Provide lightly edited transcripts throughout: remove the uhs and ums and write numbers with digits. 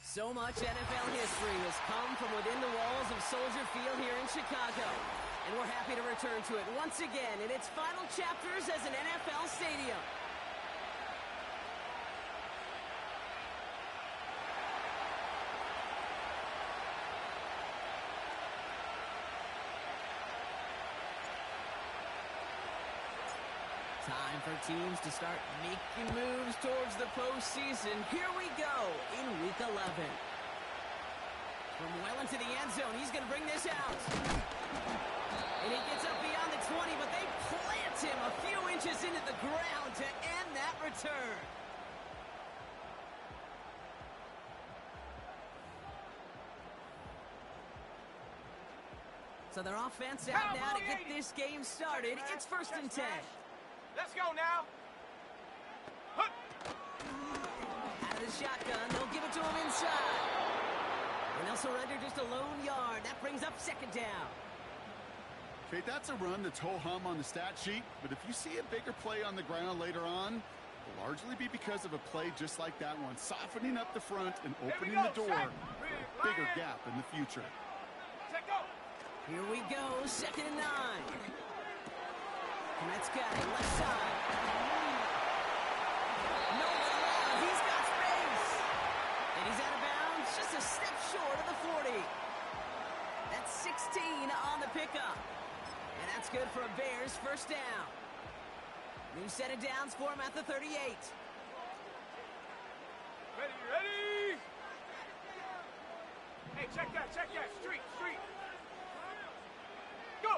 So much NFL history has come from within the walls of Soldier Field here in Chicago. And we're happy to return to it once again in its final chapters as an NFL stadium. Time for teams to start making moves towards the postseason. Here we go in Week 11. From well into the end zone, he's going to bring this out. And he gets up beyond the 20, but they plant him a few inches into the ground to end that return. So their offense out now to get this game started. It's 1st and 10. Let's go now. Out of the shotgun, they'll give it to him inside. And they'll surrender just a lone yard. That brings up 2nd down. Okay, that's a run that's ho-hum on the stat sheet, but if you see a bigger play on the ground later on, it'll largely be because of a play just like that one, softening up the front and opening the door for a bigger gap in the future. Here we go, 2nd and 9. Komet's got it, left side. No one around, he's got space. And he's out of bounds, just a step short of the 40. That's 16 on the pickup. And that's good for a Bears 1st down. New set of downs for him at the 38. Ready. Hey, check that. Street. Go.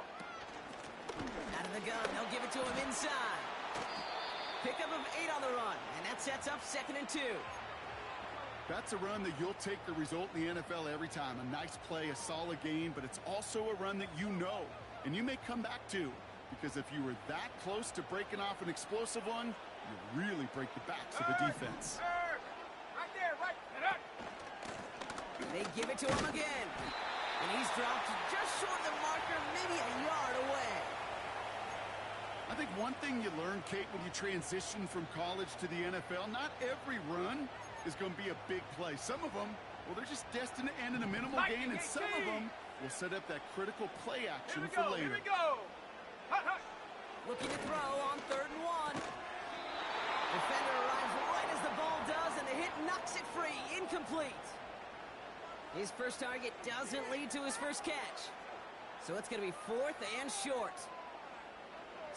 Out of the gun, they'll give it to him inside. Pickup of 8 on the run, and that sets up 2nd and 2. That's a run that you'll take the result in the NFL every time. A nice play, a solid game, but it's also a run that you know, and you may come back to, because if you were that close to breaking off an explosive one, you really break the backs of the defense. Right there. They give it to him again. And he's dropped just short of the marker, maybe a yard away. I think one thing you learn, Kate, when you transition from college to the NFL, not every run is going to be a big play. Some of them, well, they're just destined to end in a minimal gain, and some of them will set up that critical play action for later. Here we go. Looking to throw on 3rd and 1. Defender arrives right as the ball does, and the hit knocks it free. Incomplete. His first target doesn't lead to his first catch. So it's going to be 4th and short.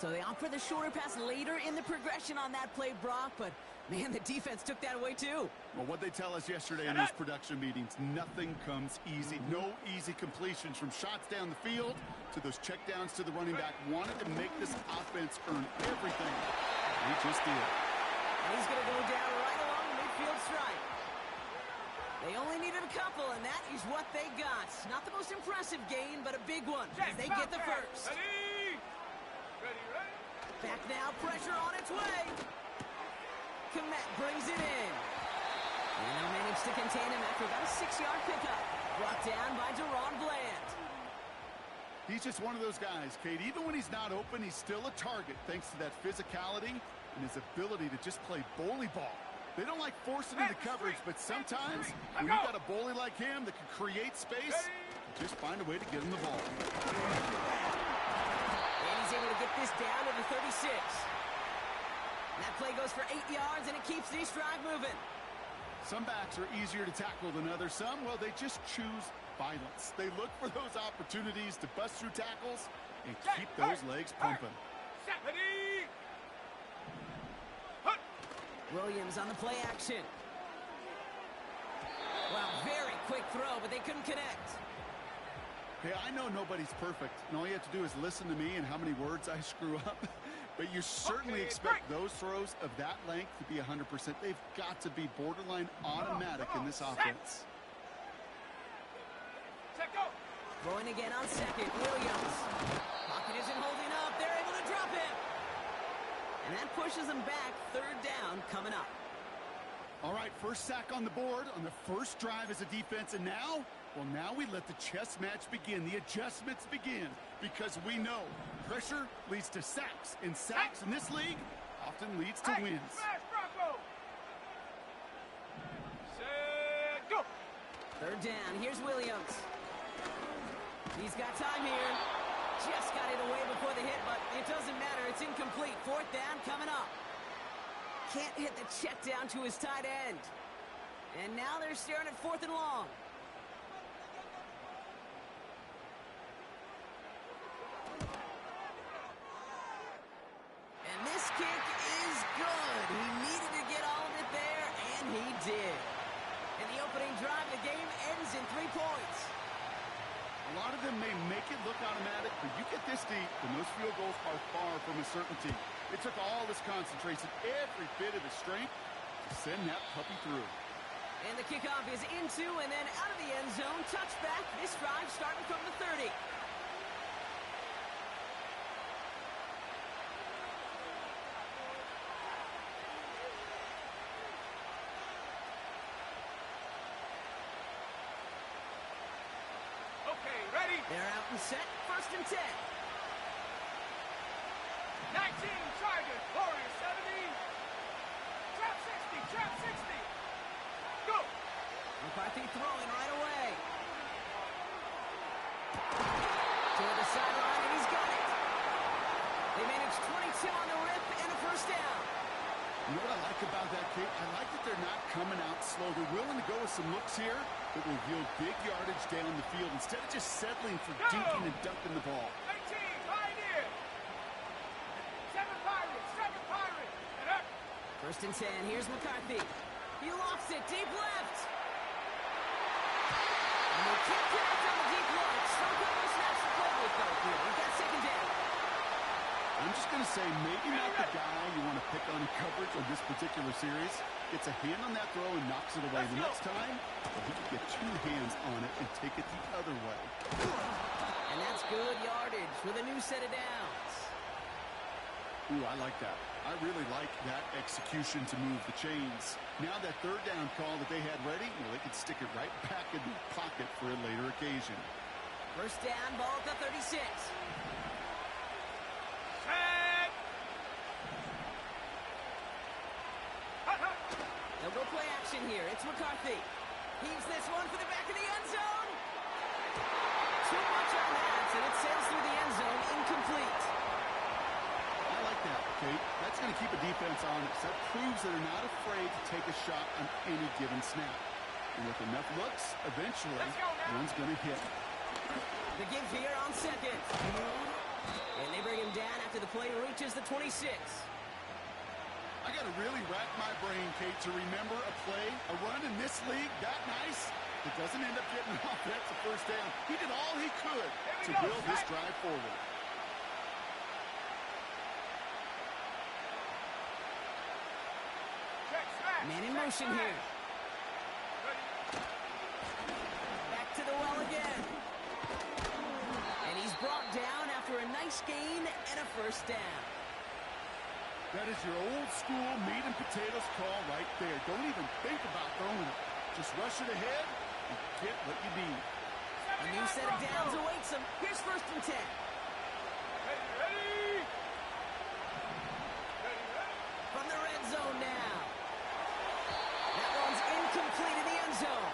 So they opt for the shorter pass later in the progression on that play, Brock, but man, the defense took that away too. Well, what they tell us yesterday in those production meetings, nothing comes easy. No easy completions from shots down the field to those checkdowns to the running back. Wanted to make this offense earn everything. He just did. And he's going to go down right along the midfield stripe. They only needed a couple, and that is what they got. Not the most impressive gain, but a big one as they get the first. Ready. Back now, pressure on its way. Komet brings it in. And they'll manage to contain him after about a 6-yard pickup. Brought down by Deron Bland. He's just one of those guys, Kate. Even when he's not open, he's still a target thanks to that physicality and his ability to just play bully ball. They don't like forcing into coverage, but sometimes when you got a bully like him that can create space, just find a way to get him the ball. And he's able to get this down to the 36. That play goes for 8 yards, and it keeps this drive moving. Some backs are easier to tackle than others. Some, well, they just choose violence. They look for those opportunities to bust through tackles and keep those legs pumping. Williams on the play action. Well, very quick throw, but they couldn't connect. Hey, I know nobody's perfect, and all you have to do is listen to me and how many words I screw up. But you certainly expect those throws of that length to be 100%. They've got to be borderline automatic in this offense. Throwing again on 2nd, Williams. Pocket isn't holding up. They're able to drop him. And that pushes them back. 3rd down coming up. All right, first sack on the board on the first drive as a defense, and now, well, now we let the chess match begin. The adjustments begin, because we know pressure leads to sacks, and sacks in this league often leads to wins. Smash Bronco! Set, go! Third down. Here's Williams. He's got time here. Just got it away before the hit, but it doesn't matter. It's incomplete. Fourth down coming up. Can't hit the check down to his tight end. And now they're staring at 4th and long. And this kick is good. He needed to get all of it there, and he did. In the opening drive, the game ends in 3 points. A lot of them may make it look automatic, but you get this deep, and those field goals are far from a certainty. It took all this concentration, every bit of his strength, to send that puppy through. And the kickoff is into and then out of the end zone. Touchback. This drive starting from the 30. Okay, ready? They're out and set. 1st and 10. 19, Chargers, Warriors 70. Trap 60, trap 60. Go! McCarthy throwing right away. Toward the sideline, and he's got it. They managed 22 on the rip and a 1st down. You know what I like about that, Kate? I like that they're not coming out slow. They're willing to go with some looks here that will yield big yardage down the field instead of just settling for dinking and dunking the ball. 18, Pioneer. 7 Pirates, 7 Pirates. And up. 1st and 10. Here's McCarthy. He lofts it deep left. And they can't connect on the deep look. Still got no snaps to play with, though, here. We've got 2nd down. I'm just going to say maybe not the guy you want to pick on coverage on this particular series. Gets a hand on that throw and knocks it away. The next time, he could get 2 hands on it and take it the other way. And that's good yardage with a new set of downs. Ooh, I like that. I really like that execution to move the chains. Now that 3rd down call that they had ready, well, they could stick it right back in the pocket for a later occasion. 1st down, ball at the 36. Set. They'll go play action here. It's McCarthy. Heaves this one for the back of the end zone. Too much on that, and it sails through the end zone, incomplete. I like that, Kate. That's going to keep a defense honest. That proves that they're not afraid to take a shot on any given snap. And with enough looks, eventually, one's going to hit. The give here on 2nd. And they bring him down after the play reaches the 26. I got to really rack my brain, Kate, to remember a play, a run in this league that nice that doesn't end up getting off. That's a 1st down. He did all he could to build this drive forward. Man in motion here. Back to the well again. And he's brought down after a nice gain and a 1st down. That is your old school meat and potatoes call right there. Don't even think about throwing it. Just rush it ahead and get what you need. A new set of downs awaits him. Here's 1st and 10. Ready? From the red zone now. That one's incomplete in the end zone.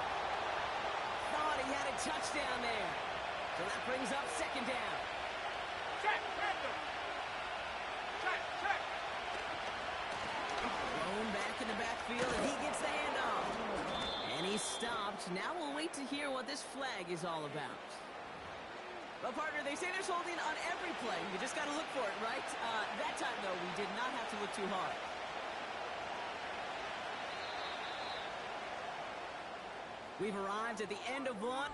Thought he had a touchdown there. So that brings up 2nd down. Check, random. Check, check. Thrown back in the backfield, and he gets the handoff. And he's stopped. Now we'll wait to hear what this flag is all about. Well, partner, they say there's holding on every play. You just got to look for it, right? That time, though, we did not have to look too hard. We've arrived at the end of one.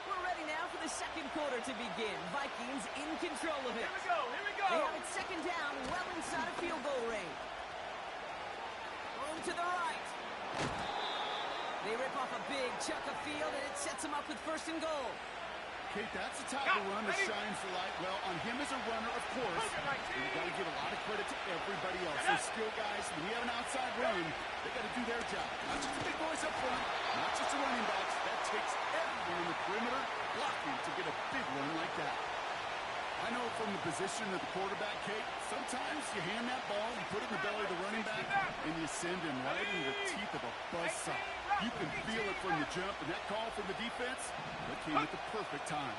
We're ready now for the 2nd quarter to begin. Vikings in control of it. Here we go, here we go. They have it 2nd down, well inside of field goal range. Room to the right. They rip off a big chunk of field, and it sets them up with 1st and goal. Kate, that's the type of run that shines the light well on him as a runner, of course. And you got to give a lot of credit to everybody else. Those skill guys, when you have an outside run, they got to do their job. Not just the big boys up front, not just the running backs. That takes everyone in the perimeter blocking to get a big run like that. I know from the position of the quarterback, Kate, sometimes you hand that ball, you put it in the belly of the running back, and you send him right into the teeth of a buzzsaw. You can feel it from the jump, and that call from the defense, that came at the perfect time.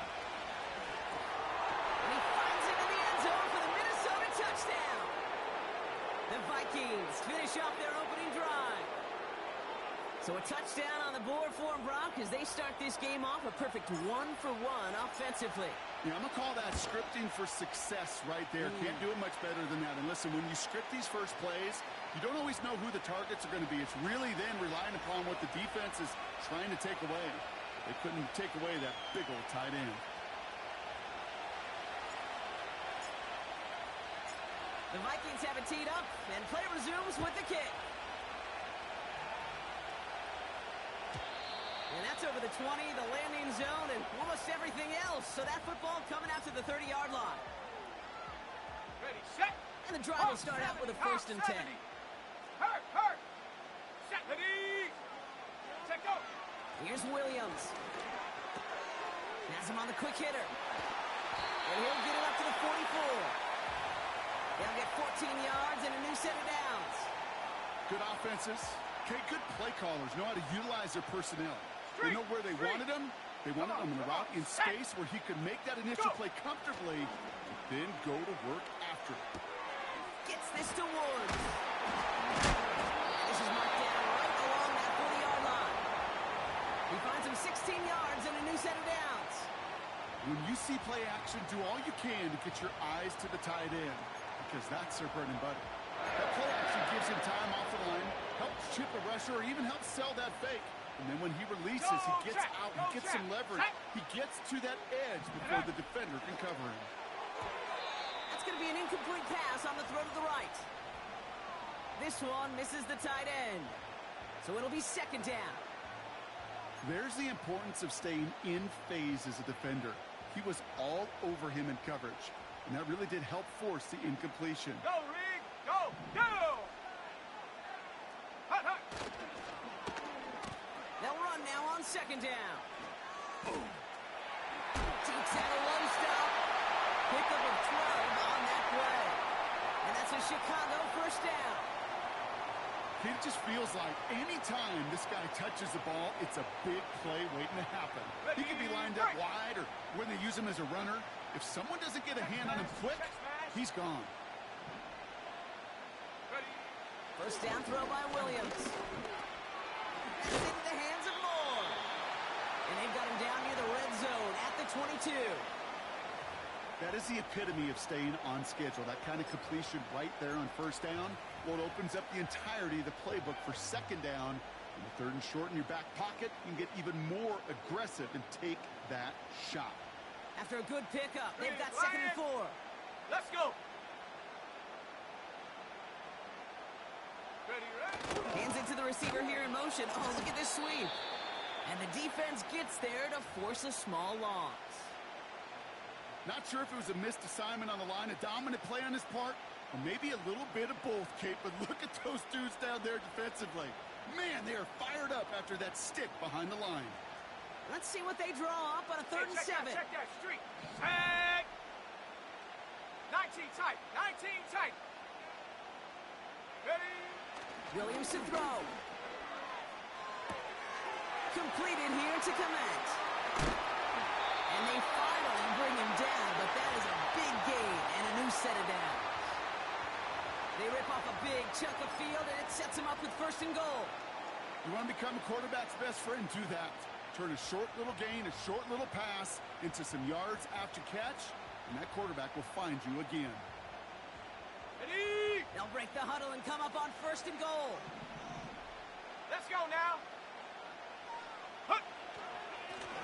And he finds it in the end zone for the Minnesota touchdown. The Vikings finish off their opening drive. So a touchdown on the board for them, Brock, as they start this game off a perfect 1-for-1 offensively. Yeah, I'm going to call that scripting for success right there. Can't do it much better than that. And listen, when you script these first plays, you don't always know who the targets are going to be. It's really then relying upon what the defense is trying to take away. They couldn't take away that big old tight end. The Vikings have it teed up, and play resumes with the kick. And that's over the 20, the landing zone, and almost everything else. So that football coming out to the 30-yard line. Ready, set. And the drive will start out with a 1st and 10. Hurt. Set, ready. Set, go. Here's Williams. Has him on the quick hitter. And he'll get it up to the 44. They'll get 14 yards and a new set of downs. Good offenses. Okay, good play callers know how to utilize their personnel. They know where they wanted him. They wanted him in the route in space where he could make that initial play comfortably, but then go to work after it. Gets this to Woods. This is marked down right along that 40-yard line. He finds him 16 yards and a new set of downs. When you see play action, do all you can to get your eyes to the tight end, because that's their bread and butter. That play action gives him time off the line, helps chip a rusher, or even helps sell that fake. And then when he releases, he gets out, he gets some leverage. He gets to that edge before the defender can cover him. That's going to be an incomplete pass on the throw to the right. This one misses the tight end. So it'll be 2nd down. There's the importance of staying in phase as a defender. He was all over him in coverage, and that really did help force the incompletion. Go, Reed. Go. Hut. They'll run now on 2nd down. Takes out a low stop. Pickup of 12 on that play. And that's a Chicago 1st down. It just feels like any time this guy touches the ball, it's a big play waiting to happen. He could be lined up wide, or when they use him as a runner. If someone doesn't get a hand on him quick, he's gone. 1st down throw by Williams. That's into the hands of Moore. And they've got him down near the red zone at the 22. That is the epitome of staying on schedule. That kind of completion right there on 1st down. Well, it opens up the entirety of the playbook for 2nd down. In the 3rd and short in your back pocket, you can get even more aggressive and take that shot. After a good pickup, they've got 2nd and 4. Let's go. Ready. Hands it to the receiver here in motion. Oh, look at this sweep. And the defense gets there to force a small loss. Not sure if it was a missed assignment on the line, a dominant play on his part, or maybe a little bit of both, Kate, but look at those dudes down there defensively. Man, they are fired up after that stick behind the line. Let's see what they draw up on a 3rd and 7. Check that street. Tag. 19 tight. Ready. Williams to throw. Completed here to Clement. And they finally bring him down, but that is a big gain and a new set of downs. They rip off a big chunk of field, and it sets him up with 1st and goal. You want to become a quarterback's best friend? Do that. Turn a short little gain, a short little pass into some yards after catch, and that quarterback will find you again. Ready. They'll break the huddle and come up on 1st and goal. Let's go now. Hut.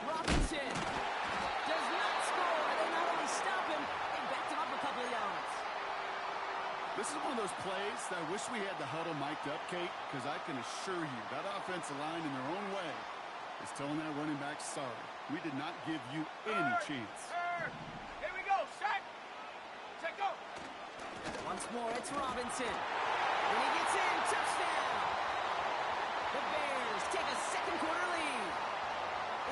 Robinson does not score. They not only stop him, they backed him up a couple of yards. This is one of those plays that I wish we had the huddle mic'd up, Kate, because I can assure you that offensive line in their own way is telling that running back, sorry, we did not give you any chance. Here we go. Set. Check go. Once more, it's Robinson. When he gets in, touchdown. The Bears take a 2nd quarter lead.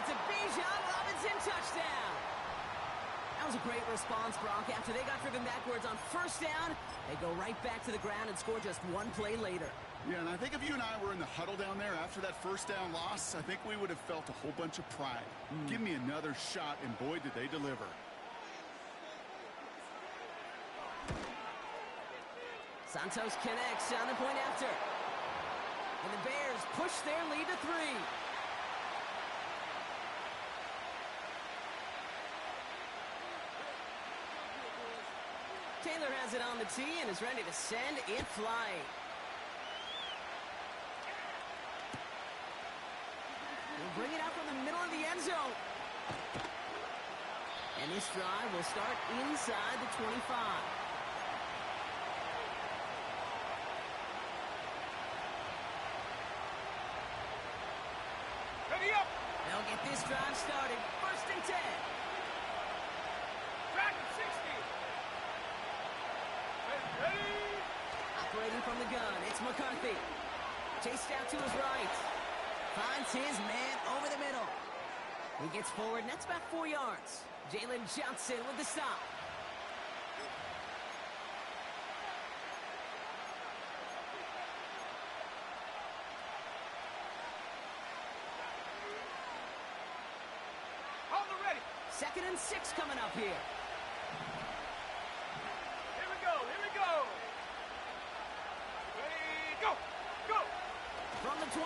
It's a Bijan Robinson touchdown. That was a great response, Brock. After they got driven backwards on first down, they go right back to the ground and score just one play later. Yeah, and I think if you and I were in the huddle down there after that first down loss, I think we would have felt a whole bunch of pride. Give me another shot, and boy, did they deliver. Santos connects on the point after. And the Bears push their lead to 3. Taylor has it on the tee and is ready to send it flying. He'll bring it out from the middle of the end zone. And this drive will start inside the 25. Ready up. They'll get this drive started. First and 10. Track at 60. Ready. Operating from the gun, it's McCarthy. Chased out to his right. Finds his man over the middle. He gets forward, and that's about 4 yards. Jalen Johnson with the stop. On the ready. 2nd and 6 coming up here. Here we go. Here we go. Ready, go. Go. From the 28.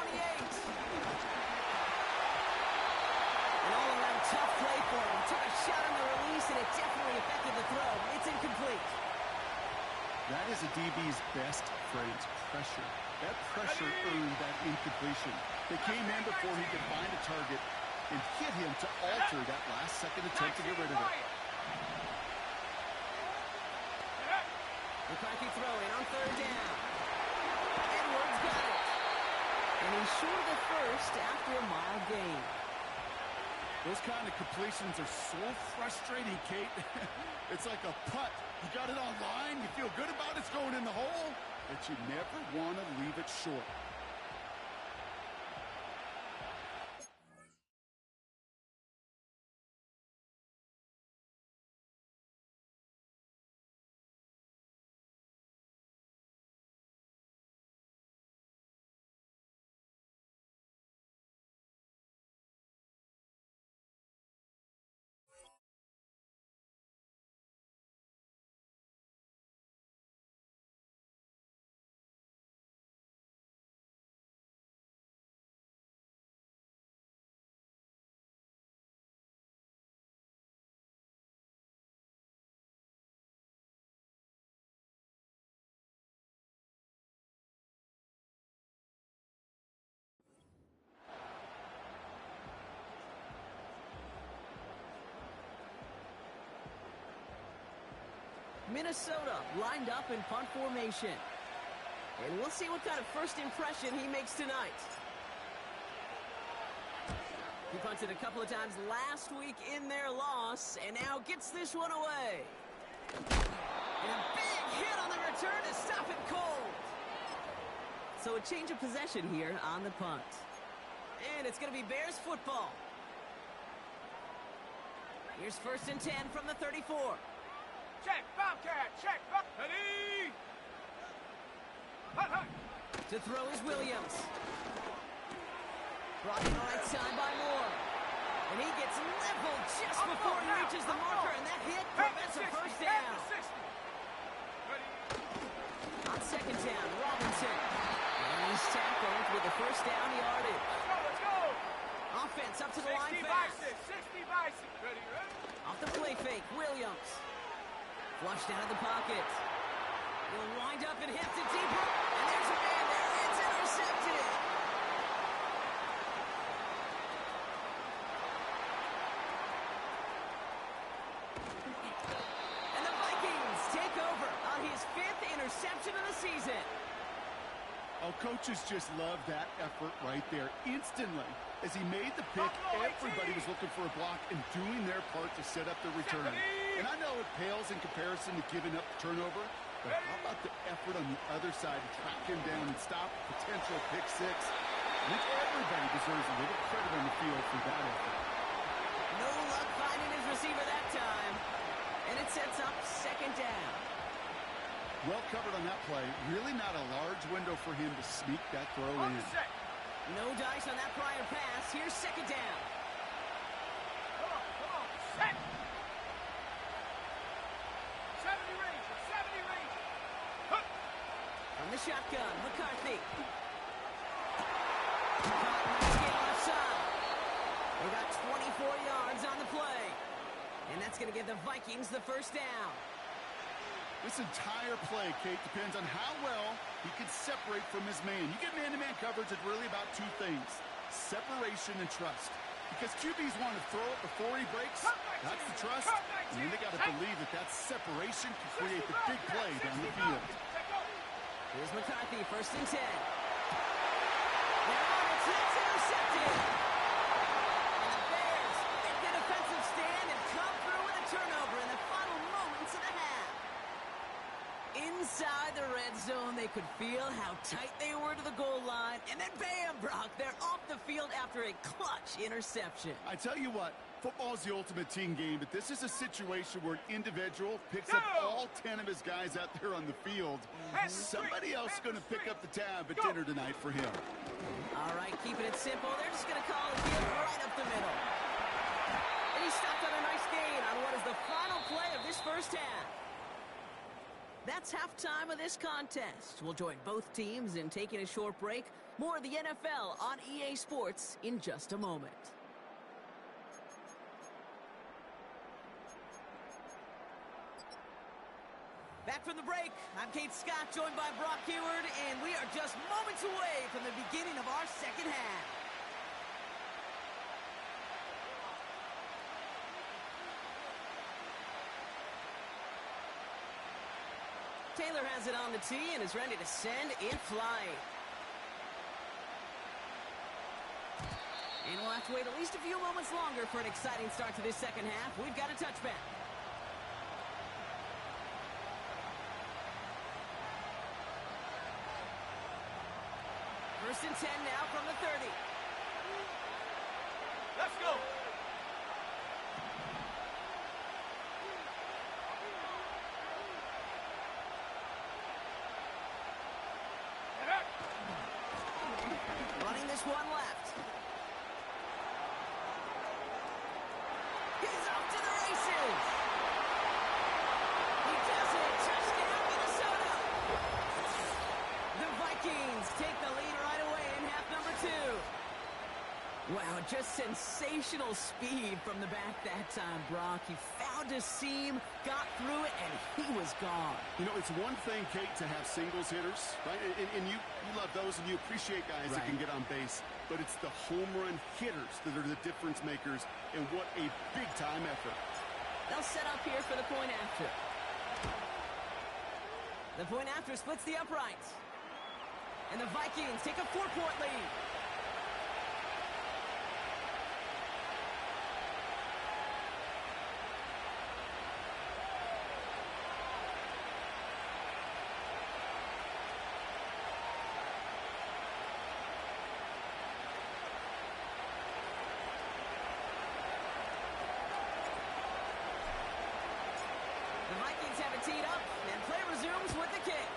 An all-around tough play for him. Took a shot on the release, and it definitely affected the throw. It's incomplete. That is a DB's best phrase, pressure. That pressure earned that incompletion. They came in before he could find a target and hit him to alter that last-second attempt to get rid of it. McCarthy throwing on 3rd down. Edwards got it. And he's short of the first after a mild gain. Those kind of completions are so frustrating, Kate. It's like a putt. You got it on line, you feel good about it's going in the hole, but you never want to leave it short. Minnesota lined up in punt formation. And we'll see what kind of first impression he makes tonight. He punted a couple of times last week in their loss, and now gets this one away. And a big hit on the return to stop it cold. So a change of possession here on the punt. And it's going to be Bears football. Here's 1st and 10 from the 34. Check, Bobcat, check, ready! Hut, hut. To throw is Williams. Brought in the right side by Moore. And he gets leveled just before he reaches the marker, and that hit prevents a first down. On 2nd down, Robinson. And he's tackled with the first down yardage. Let's go! Offense up to the line 60 fast. by 6, 60 by 6. Ready? Off the play fake, Williams. Flushed out of the pocket. He'll wind up and hit it deeper. And there's a man there. It's intercepted. And the Vikings take over on his 5th interception of the season. Oh, coaches just love that effort right there. Instantly, as he made the pick, everybody was looking for a block and doing their part to set up the return. And I know it pales in comparison to giving up the turnover, but how about the effort on the other side to track him down and stop a potential pick 6? I think everybody deserves a little credit on the field for that effort. No luck finding his receiver that time. Well covered on that play. Really not a large window for him to sneak that throw in. No dice on that prior pass. Here's second down. Come on, set. 70 range, 70 range. Huh. From the shotgun, McCarthy. Caught nice game left side. They got 24 yards on the play. And that's going to give the Vikings the first down. This entire play, Kate, depends on how well he can separate from his man. You get man-to-man coverage, it's really about two things: separation and trust. Because QBs want to throw it before he breaks. That's the trust. And then they got to believe that that separation can create the big play down the field. Here's McCarthy, first and 10. Now it's intercepted. And the Bears make the defensive stand and come through with a turnover in the final moments of the half. Inside the red zone, they could feel how tight they were to the goal line. And then bam, Brock, they're off the field after a clutch interception. I tell you what, football's the ultimate team game, but this is a situation where an individual picks up all 10 of his guys out there on the field. Somebody else is going to pick up the tab at dinner tonight for him. All right, keeping it simple. They're just going to call it here right up the middle. And he stopped on a nice gain on what is the final play of this first half. That's halftime of this contest. We'll join both teams in taking a short break. More of the NFL on EA Sports in just a moment. Back from the break, I'm Kate Scott, joined by Brock Heward, and we are just moments away from the beginning of our second half. Taylor has it on the tee and is ready to send in flight. And we'll have to wait at least a few moments longer for an exciting start to this second half. We've got a touchback. First and 10 now from the 30. Let's go. Running this one left. He's off to the races. He does it. Touchdown, Minnesota. The Vikings take the lead right away in half number 2. Wow, just sensational speed from the back that time, Brock. He found a seam, got through it, and he was gone. You know, it's one thing, Kate, to have singles hitters, right? And you love those, and you appreciate guys that can get on base. But it's the home run hitters that are the difference makers, and what a big-time effort. They'll set up here for the point after. The point after splits the uprights. And the Vikings take a 4-point lead. The Vikings have it teed up, and play resumes with the kick.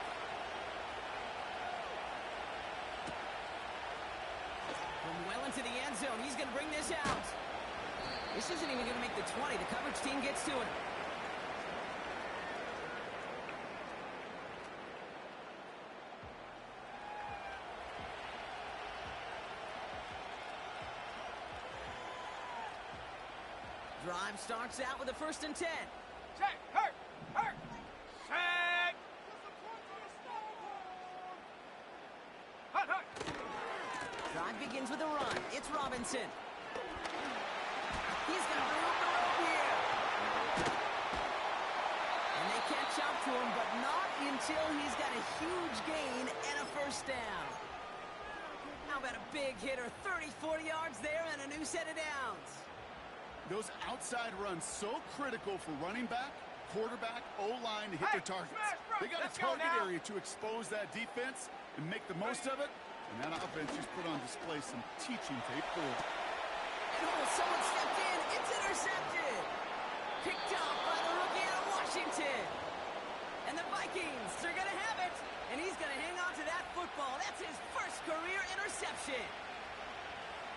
From well into the end zone, he's going to bring this out. This isn't even going to make the 20. The coverage team gets to it. Drive starts out with a first and 10. Check, hurt. Set. Hut. Drive begins with a run. It's Robinson. He's going to bring up the road here. And they catch up to him, but not until he's got a huge gain and a first down. How about a big hitter? 30, 40 yards there and a new set of downs. Those outside runs so critical for running back, quarterback, O-line to hit their targets. They got a target area to expose that defense and make the most of it. And that offense just put on display some teaching tape for it. And someone stepped in. It's intercepted. Picked up by the rookie out of Washington. And And the Vikings are going to have it. And he's going to hang on to that football. That's his first career interception.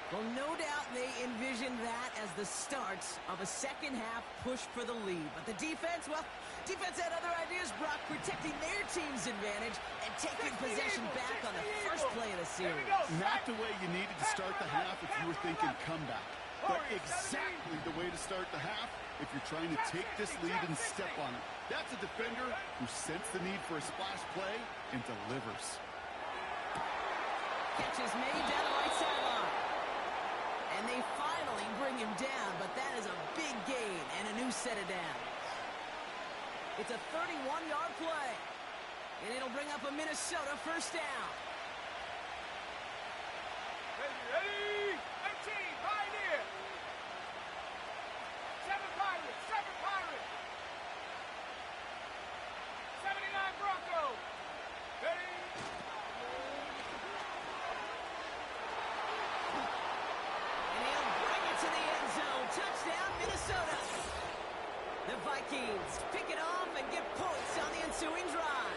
Well, no doubt they envisioned that as the start of a second-half push for the lead. But the defense, well, defense had other ideas, Brock, protecting their team's advantage and taking possession back on the first play of the series. Not the way you needed to start the half if you were thinking comeback, but exactly the way to start the half if you're trying to take this lead and step on it. That's a defender who sensed the need for a splash play and delivers. Catch is made down the right sideline. And they finally bring him down, but that is a big gain and a new set of downs. It's a 31-yard play, and it'll bring up a Minnesota first down. Ready? 18, Pioneer. 7 Pirates, 7 Pirates. 79 Broncos. Ready? And he'll bring it to the end zone. Touchdown, Minnesota. The Vikings pick it off and get points on the ensuing drive.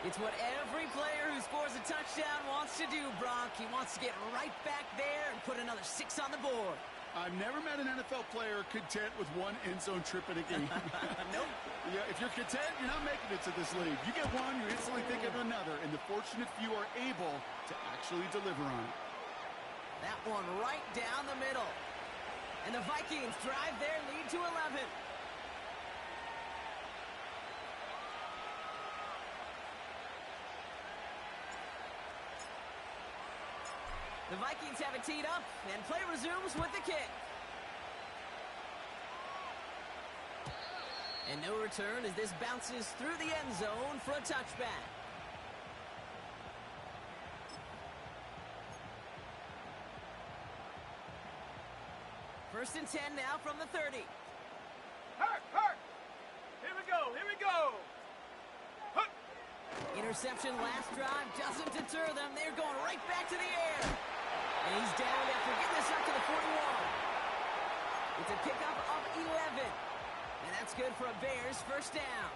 It's what every player who scores a touchdown wants to do, Brock. He wants to get right back there and put another 6 on the board. I've never met an NFL player content with one end zone trip in a game. Nope. Yeah, if you're content, you're not making it to this league. You get one, you instantly think of another, and the fortunate few are able to actually deliver on it. That one right down the middle. And the Vikings drive their lead to 11. The Vikings have it teed up, and play resumes with the kick. And no return as this bounces through the end zone for a touchback. First and 10 now from the 30. Hurt! Here we go! Hut. Interception last drive doesn't deter them. They're going right back to the air. And he's down after getting this up to the 41. It's a pickup of 11. And that's good for a Bears first down.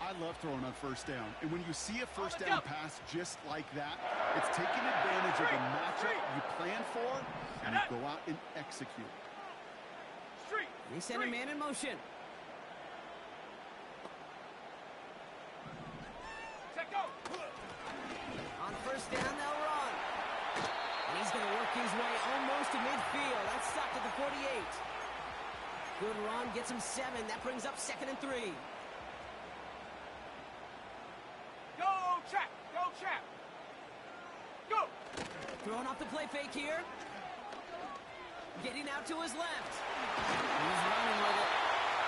I love throwing on first down. And when you see a first down pass just like that, it's taking advantage of a matchup you plan for, and you go out and execute. They send a man in motion. On first down, they'll run. And he's going to work his way almost to midfield. That's stopped at the 48. Good run, gets him 7. That brings up 2nd and 3. Go, Chap! Go! Throwing off the play fake here. Getting out to his left. He's running with it.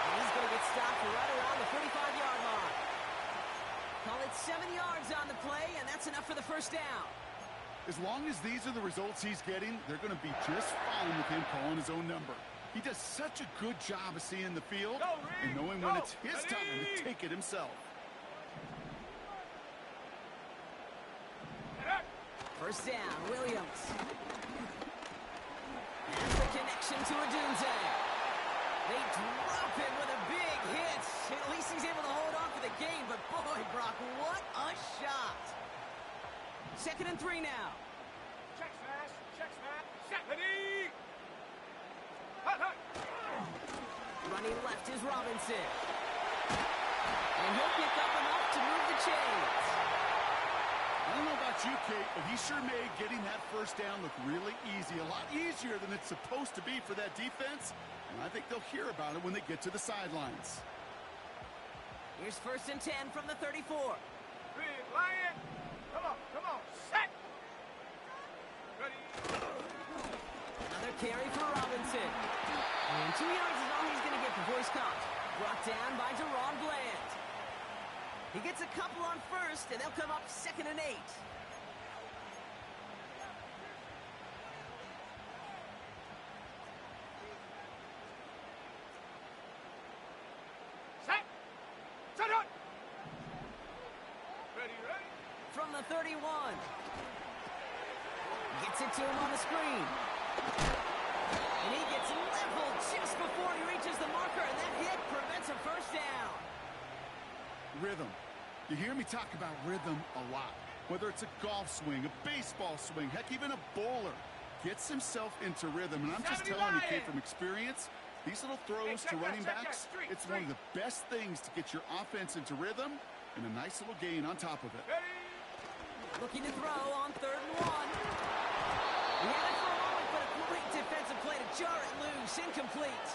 And he's going to get stopped right around the 45-yard line. Call it 7 yards on the play, and that's enough for the first down. As long as these are the results he's getting, they're going to be just fine with him calling his own number. He does such a good job of seeing the field and knowing when it's his time to take it himself. First down, Williams. That's the connection to Adunze. They drop him with a big hit. At least he's able to hold on for the game, but boy, Brock, what a shot. 2nd and 3 now. Check smash. Set, ready! Hut. Running left is Robinson. And he'll pick up enough to move the chains. I don't know about you, Kate, but he sure made getting that first down look really easy. A lot easier than it's supposed to be for that defense. And I think they'll hear about it when they get to the sidelines. Here's 1st and 10 from the 34. Big Lion! Come on! Set! Ready? Another carry for Robinson. And 2 yards is all he's going to get before he's caught. Brought down by Deron Bland. He gets a couple on first, and they'll come up 2nd and 8. Set! Ready? From the 31. Gets it to him on the screen. And he gets leveled just before he reaches the marker, and that hit prevents a first down. You hear me talk about rhythm a lot. Whether it's a golf swing, a baseball swing, heck, even a bowler gets himself into rhythm. And I'm just telling you, Kate, from experience, these little throws to running backs, it's one of the best things to get your offense into rhythm and a nice little gain on top of it. Looking to throw on 3rd and 1. He had it for a moment, but a great defensive play to jar it loose. Incomplete.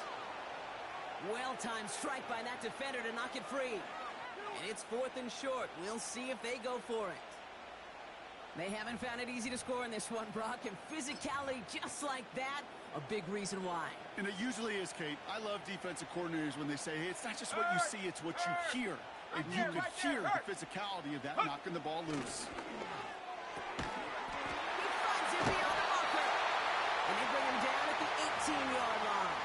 Well-timed strike by that defender to knock it free. And it's 4th and short. We'll see if they go for it. They haven't found it easy to score in this one, Brock, and physicality just like that, a big reason why. And it usually is, Kate. I love defensive coordinators when they say, hey, it's not just what you see, it's what you hear. And you could hear the physicality of that knocking the ball loose. He finds it beyond the marker. And they bring him down at the 18-yard line.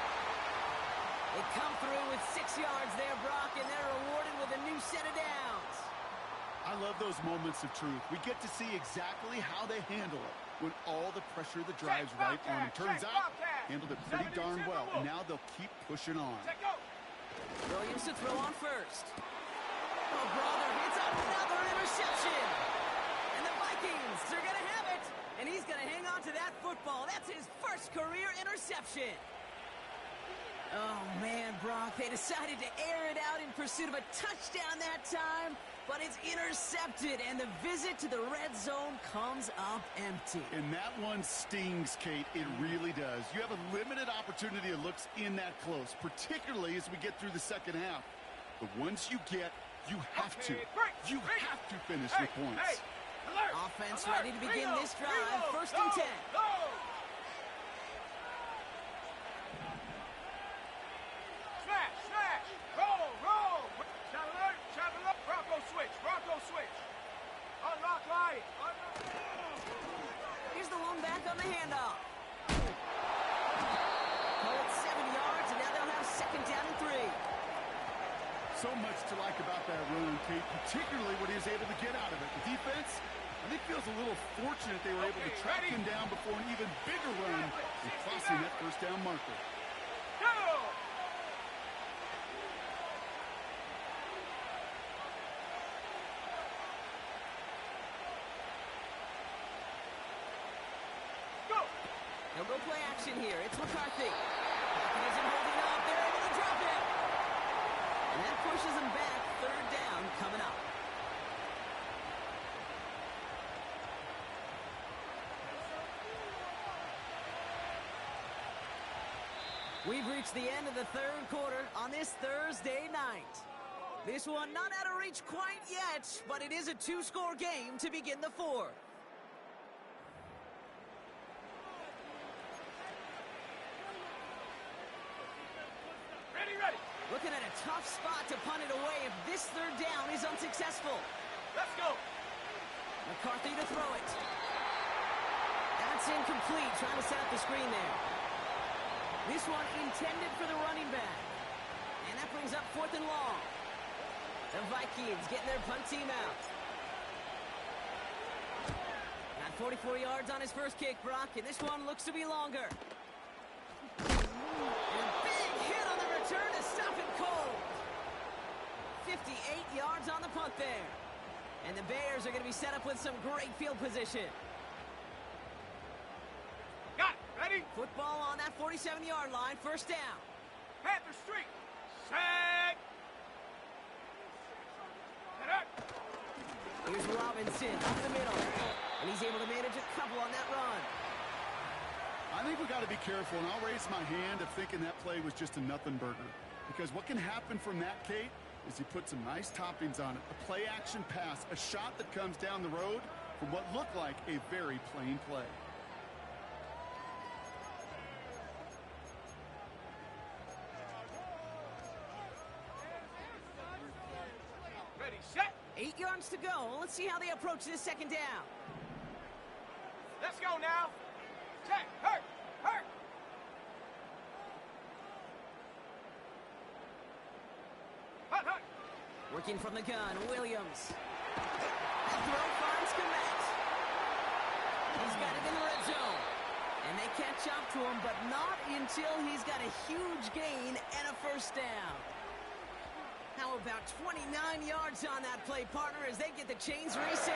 They come through with 6 yards there, Brock, and they're rewarded with a new set of downs. I love those moments of truth. We get to see exactly how they handle it when all the pressure of the drive's right on. It turns out, handled it pretty darn well, and now they'll keep pushing on. Williams to throw on 1st. Oh, brother, it's another interception. And the Vikings are going to have it. And he's going to hang on to that football. That's his first career interception. Oh, man, Brock, they decided to air it out in pursuit of a touchdown that time, but it's intercepted, and the visit to the red zone comes up empty. And that one stings, Kate. It really does. You have a limited opportunity to look in that close, particularly as we get through the second half. But once you get, you have to. You have to finish your points. Offense ready to begin this drive. 1st and 10. Here's the lone back on the handoff. Call it 7 yards, and now they'll have 2nd down and 3. So much to like about that run, Kate, particularly what he was able to get out of it. The defense, I think, feels a little fortunate they were able to track him down before an even bigger run and crossing that 1st down marker. They'll go play action here. It's McCarthy. He isn't holding up. They're able to drop it. And that pushes them back. 3rd down coming up. We've reached the end of the 3rd quarter on this Thursday night. This one not out of reach quite yet, but it is a 2-score game to begin the 4th. Looking at a tough spot to punt it away if this 3rd down is unsuccessful. Let's go. McCarthy to throw it. That's incomplete, trying to set up the screen there. This one intended for the running back. And that brings up 4th and long. The Vikings getting their punt team out. Got 44 yards on his first kick, Brock, and this one looks to be longer. And a big hit on the return to stop it cold. 58 yards on the punt there. And the Bears are going to be set up with some great field position. Got it. Ready? Football on that 47-yard line. 1st down. Panther Street. Set. Here's Robinson up the middle. And he's able to manage a couple on that run. I think we got to be careful, and I'll raise my hand of thinking that play was just a nothing burger. Because what can happen from that, Kate, is he put some nice toppings on it. A play-action pass, a shot that comes down the road from what looked like a very plain play. Ready, set. 8 yards to go. Let's see how they approach this 2nd down. Let's go now. Check. Hurt. Hut. Working from the gun, Williams. That throw finds Komet. He's got it in the red zone. And they catch up to him, but not until he's got a huge gain and a 1st down. How about 29 yards on that play, partner, as they get the chains reset?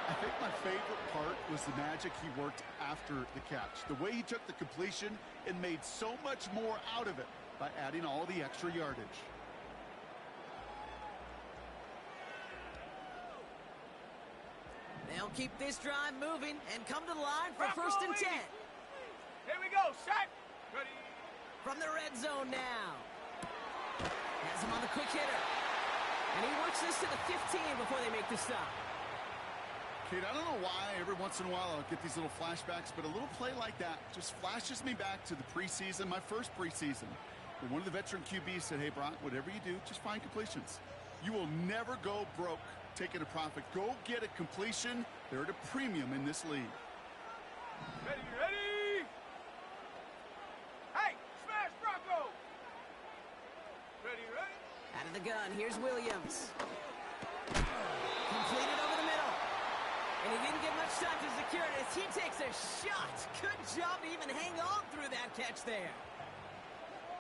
I think my favorite part was the magic he worked after the catch. The way he took the completion and made so much more out of it by adding all the extra yardage. They'll keep this drive moving and come to the line for first and 10. Here we go, set. Ready. From the red zone now. Has him on the quick hitter. And he works this to the 15 before they make the stop. Kate, I don't know why every once in a while I'll get these little flashbacks, but a little play like that just flashes me back to the preseason, my first preseason. Where one of the veteran QBs said, hey, Brock, whatever you do, just find completions. You will never go broke taking a profit. Go get a completion. They're at a premium in this league. Ready, ready. Hey, smash Bronco. Ready, ready. Out of the gun, here's Williams. Completed over the middle. And he didn't get much time to secure it as he takes a shot. Good job to even hang on through that catch there.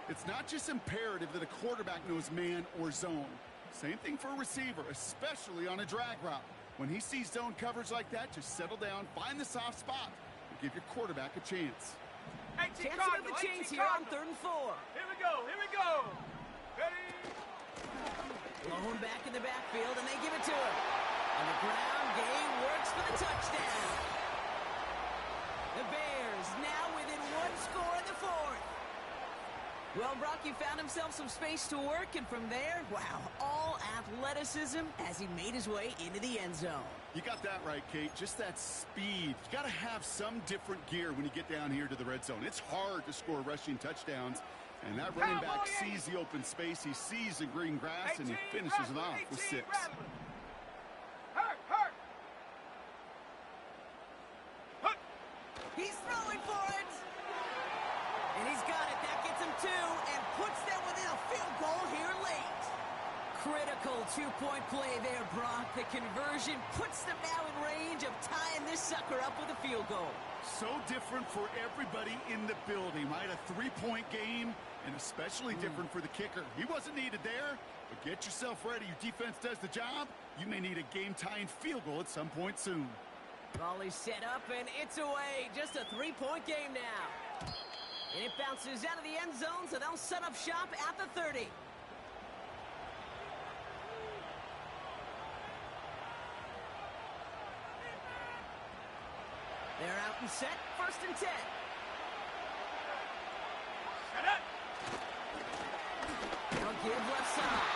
It's not just imperative that a quarterback knows man or zone. Same thing for a receiver, especially on a drag route. When he sees zone coverage like that, just settle down, find the soft spot, and give your quarterback a chance. Chance to move the chains here on 3rd and 4. Here we go, here we go. Ready. Blown back in the backfield, and they give it to him. And the ground game works for the touchdown. The Bears now within 1 score in the 4th. Well, Brock, he found himself some space to work, and from there, wow, all athleticism as he made his way into the end zone. You got that right, Kate. Just that speed. You got to have some different gear when you get down here to the red zone. It's hard to score rushing touchdowns, and that running back sees the open space, he sees the green grass, and he finishes it off with 6. Hurt. He's throwing for it. And he's got it. That gets him 2 and puts them within a field goal here late. Critical 2-point play there, Brock. The conversion puts them now in range of tying this sucker up with a field goal. So different for everybody in the building, right? A 3-point game, and especially different for the kicker. He wasn't needed there, but get yourself ready. Your defense does the job. You may need a game-tying field goal at some point soon. Ball is set up, and it's away. Just a 3-point game now. And it bounces out of the end zone, so they'll set up shop at the 30. They're out and set. 1st and 10. Set up. They'll give left side.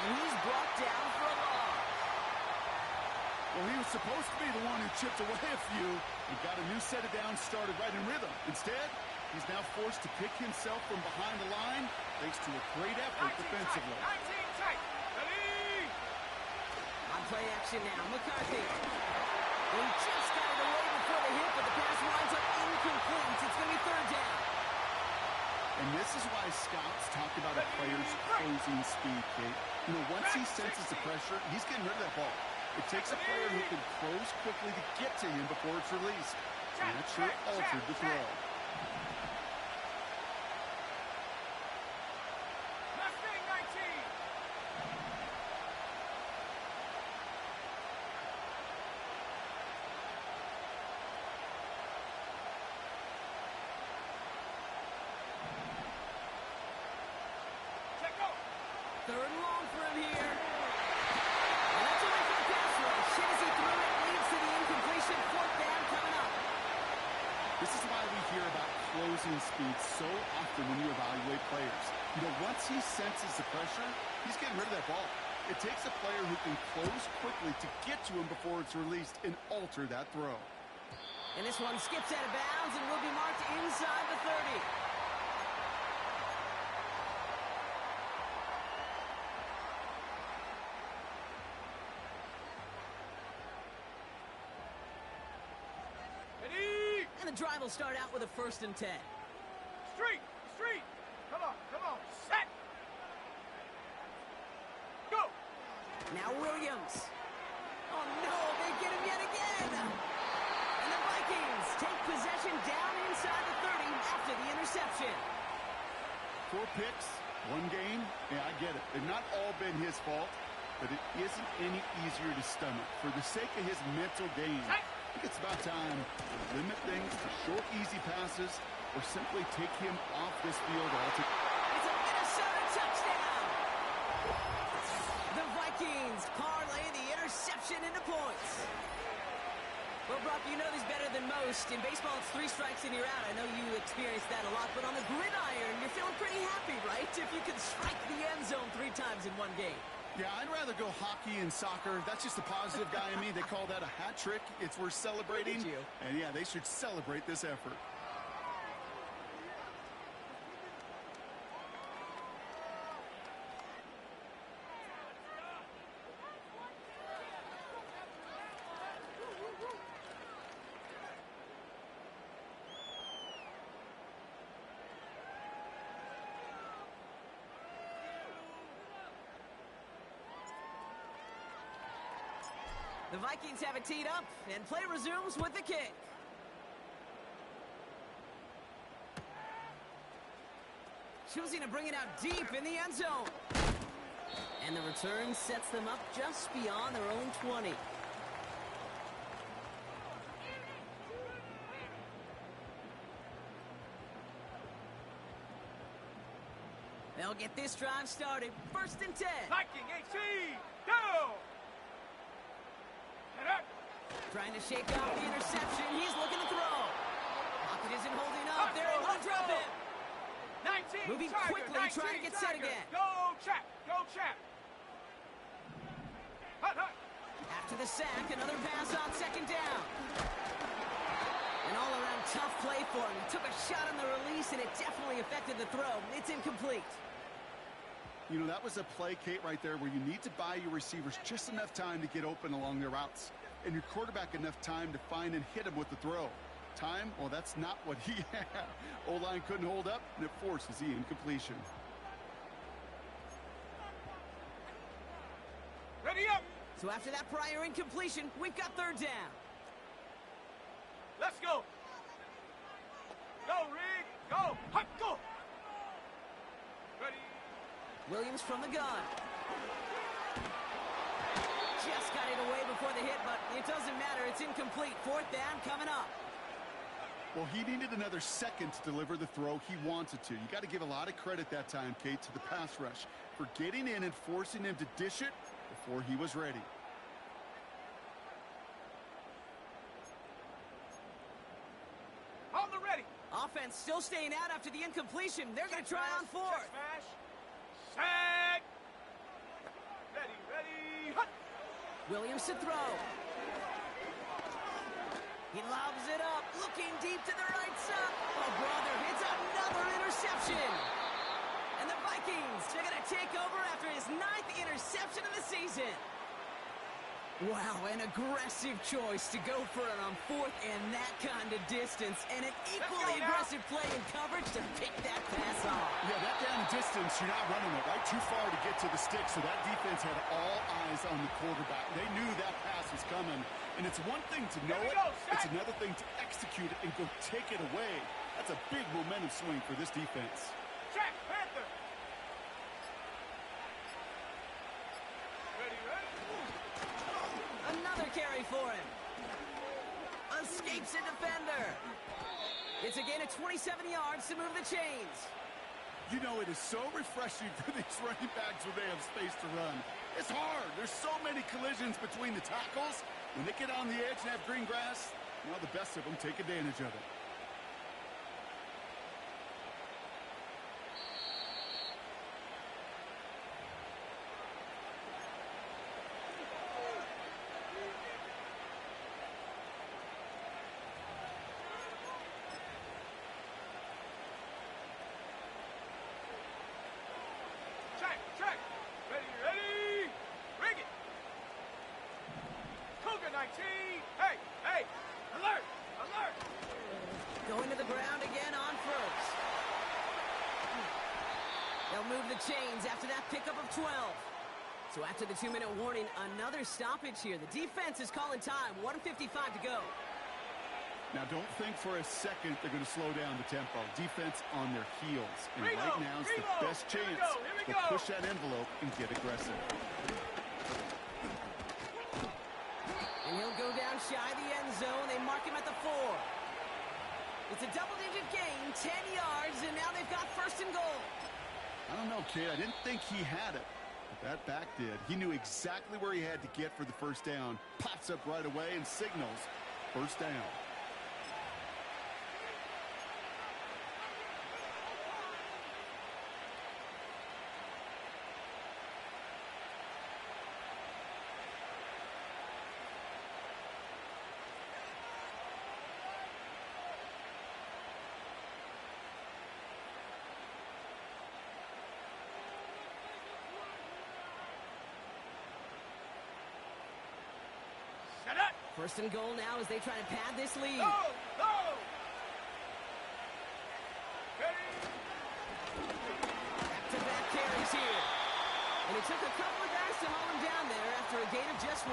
And he's brought down for a loss. Well, he was supposed to be the one who chipped away a few and got a new set of downs started right in rhythm. Instead, he's now forced to pick himself from behind the line thanks to a great effort defensively. 19 tight. Ready. On play action now, McCarthy. They just got it away before the hit, but the pass winds up incomplete. It's going to be 3rd down. And this is why scouts talk about a player's closing speed, Kate. You know, once he senses the pressure, he's getting rid of that ball. It takes a player who can close quickly to get to him before it's released. And that sure altered the throw. Mustang 19. Check go. 3rd and long for him here. And that's away from the pass rush. As he threw it, leads to the incompletion. 4th down coming up. This is why we hear about closing speed so often when you evaluate players. You know, once he senses the pressure, he's getting rid of that ball. It takes a player who can close quickly to get to him before it's released and alter that throw. And this one skips out of bounds and will be marked inside the 30. Ready. And the drive will start out with a 1st and 10. Street. Come on. Set. Go. Now Williams. Oh no, they get him yet again. And the Vikings take possession down inside the 30 after the interception. 4 picks, One game, yeah, I get it. They've not all been his fault, but it isn't any easier to stomach. For the sake of his mental game, I think it's about time to limit things to short, easy passes or simply take him off this field altogether. It's a Minnesota touchdown! The Vikings parlay the interception into points. Well, Brock, you know this better than most. In baseball, it's 3 strikes and you're out. I know you experienced that a lot, but on the gridiron, you're feeling pretty happy, right? If you can strike the end zone 3 times in one game. Yeah, I'd rather go hockey and soccer. That's just a positive guy in me. They call that a hat trick. It's worth celebrating. And yeah, they should celebrate this effort. The Vikings have it teed up, and play resumes with the kick. Choosing to bring it out deep in the end zone. And the return sets them up just beyond their own 20. They'll get this drive started. 1st and 10. Viking 18, go! Trying to shake off the interception. He's looking to throw. Pocket isn't holding up. They're able to drop it. 19, Moving Tiger, quickly, 19, trying to get set Tiger. again. Go, Chap. Go, Chap. Hut, hut. After the sack, another pass on 2nd down. An all-around tough play for him. He took a shot on the release, and it definitely affected the throw. It's incomplete. You know, that was a play, Kate, right there where you need to buy your receivers just enough time to get open along their routes. And your quarterback enough time to find and hit him with the throw. Time? Well, that's not what he had. O-line couldn't hold up, and it forces the incompletion. Ready up. So after that prior incompletion, we've got 3rd down. Let's go. Go, Rig. Go. Hut, go. Ready. Williams from the gun. Just got it away before the hit, but it doesn't matter. It's incomplete. 4th down coming up. Well, he needed another second to deliver the throw he wanted to. You got to give a lot of credit that time, Kate, to the pass rush for getting in and forcing him to dish it before he was ready. On the ready. Offense still staying out after the incompletion. They're going to try on 4th. Smash. Set. Ready, ready. Hut. Williams to throw. He lobs it up, looking deep to the right side. Oh, brother, it's another interception. And the Vikings are going to take over after his 9th interception of the season. Wow, an aggressive choice to go for it on 4th and that kind of distance. And an equally aggressive play in coverage to pick that pass off. Yeah, that down distance, you're not running it, right? Too far to get to the stick, so that defense had all eyes on the quarterback. They knew that pass was coming. And it's one thing to know it, it's another thing to execute it and go take it away. That's a big momentum swing for this defense. Check, Panther. Ready, ready. Another carry for him. Escapes a defender. It's a gain of 27 yards to move the chains. You know, it is so refreshing for these running backs when they have space to run. It's hard. There's so many collisions between the tackles. When they get on the edge and have green grass, well, the best of them take advantage of it. Check. Ready, ready. Rig it. Cougar 19. Hey. Alert. Going to the ground again on 1st. They'll move the chains after that pickup of 12. So after the 2-minute warning, another stoppage here. The defense is calling time. 1:55 to go. Now, don't think for a second they're going to slow down the tempo. Defense on their heels. And right now is the best chance to push that envelope and get aggressive. And he'll go down shy of the end zone. They mark him at the 4. It's a double-digit gain, 10 yards, and now they've got first and goal. I don't know, kid. I didn't think he had it. But that back did. He knew exactly where he had to get for the first down. Pops up right away and signals first down. First and goal now as they try to pad this lead. Go! Go! Back-to-back carries here. And it took a couple of guys to hold him down there after a gain of just 1.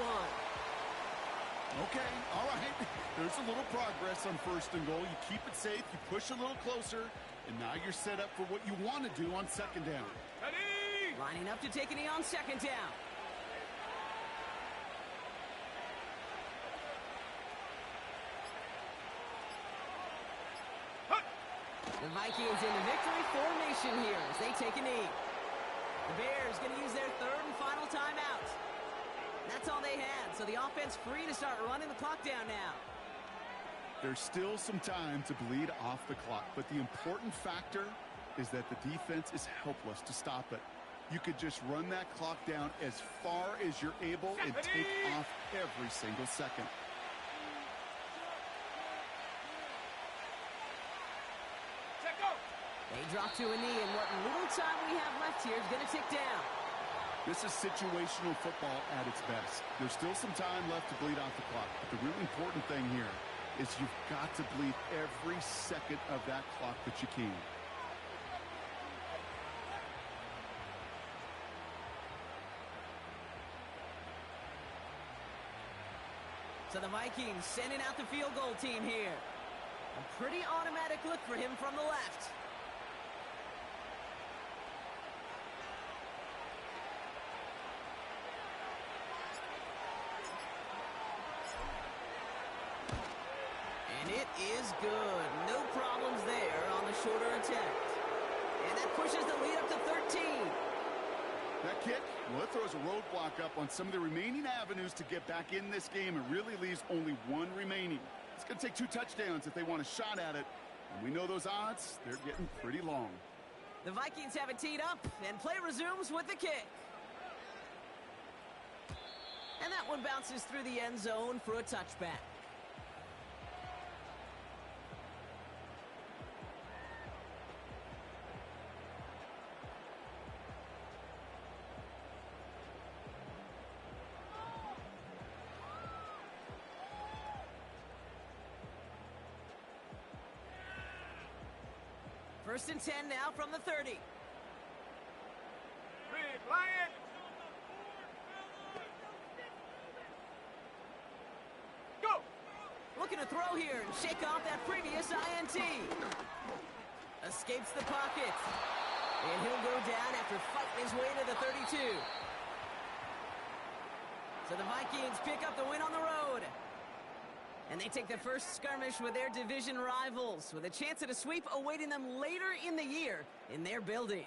Okay, all right. There's a little progress on first and goal. You keep it safe, you push a little closer, and now you're set up for what you want to do on second down. Ready! Lining up to take a knee on second down. The Vikings in the victory formation here as they take a knee. The Bears going to use their third and final timeout. That's all they had, so the offense free to start running the clock down now. There's still some time to bleed off the clock, but the important factor is that the defense is helpless to stop it. You could just run that clock down as far as you're able and take off every single second. They drop to a knee, and what little time we have left here is going to tick down. This is situational football at its best. There's still some time left to bleed off the clock, but the really important thing here is you've got to bleed every second of that clock that you can. So the Vikings sending out the field goal team here. A pretty automatic look for him from the left. And it is good. No problems there on the shorter attempt. And that pushes the lead up to 13. That kick, well, it throws a roadblock up on some of the remaining avenues to get back in this game. It really leaves only one remaining. It's going to take 2 touchdowns if they want a shot at it. And we know those odds, they're getting pretty long. The Vikings have it teed up, and play resumes with the kick. And that one bounces through the end zone for a touchback. First and 10 now from the 30. Big Lion! Go! Looking to throw here and shake off that previous INT. Escapes the pocket. And he'll go down after fighting his way to the 32. So the Vikings pick up the win on the road. And they take the first skirmish with their division rivals with a chance at a sweep awaiting them later in the year in their building.